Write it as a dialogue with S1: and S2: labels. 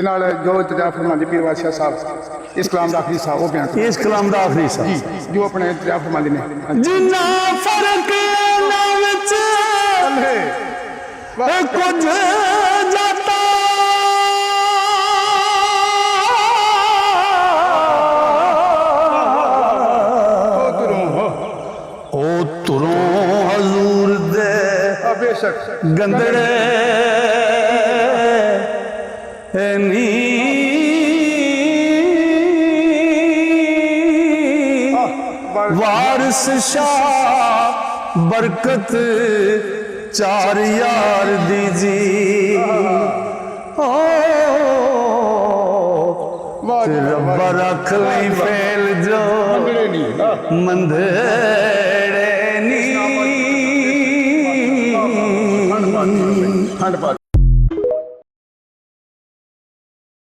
S1: जो इत्तेजा फरमाते पीर बादशाह साहब इस कलाम का आखिरी हिस्सा वो बयान करो।
S2: इस कलाम का आखिरी हिस्सा
S1: जी जो अपने इत्तेजा फरमाते ने
S2: जिन्ना फर्क ना विच कुछ जाता ओ तुरों हजूर दे
S1: बेशक
S2: गंदड़े नी वारिस शाह बरकत चार यार दीजी रब्बा रख ली फैल जो मंदड़े नी